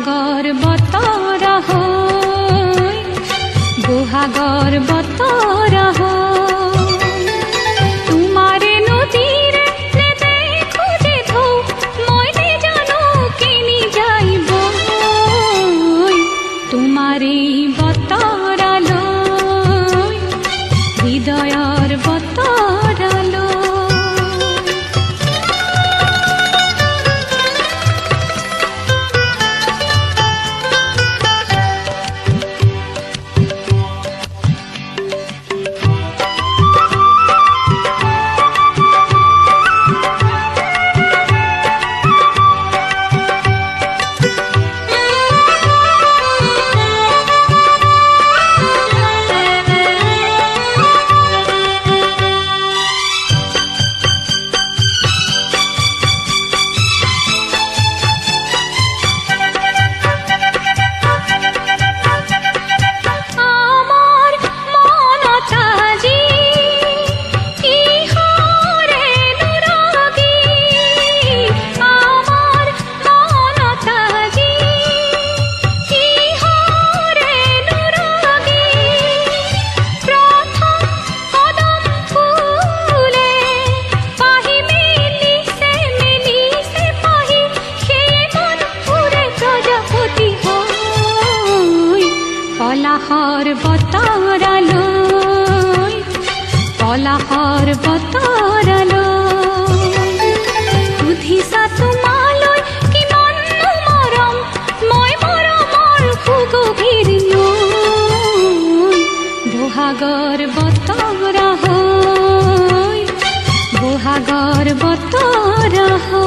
বহাগৰ বতৰ হৈ বহাগৰ বতৰ হৈ তোমাৰে নদীৰে নেদেখো যে ঢৌ মই নেজানো কেনি যাইব তোমাৰে বতৰলৈ হৃদয়ৰ বতৰলৈ। পলাশৰ বতৰলৈ পলাশৰ বতৰলৈ সুধিছা তোমালৈ কিমান মৰম মই মৰমৰ সুগভীৰ নৈ বহাগৰ বতৰ হৈ বহাগৰ বতৰ হৈ।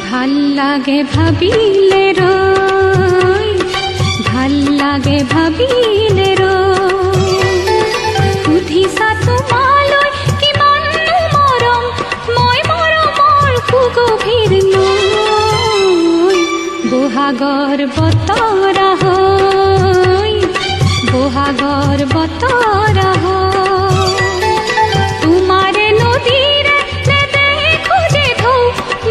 ভাল লাগে ভাবিলে ৰৈ ভাল লাগে ভাবিলে ৰৈ সুধিছা তোমালৈ কিমান মৰম মই মৰমৰ সুগভীৰ নৈ বহাগৰ বতৰ হৈ বহাগৰ বতৰ হৈ তোমাৰে নদীৰে নেদেখো যে ঢৌ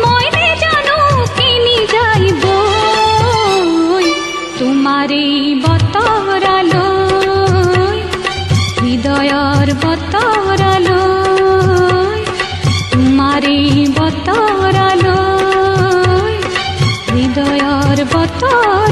মই নেজানো কেনি যাইব তোমাৰে বতৰলৈ হৃদয়ৰ বতৰলৈ তোমাৰে বতৰলৈ হৃদয়ৰ বতৰ।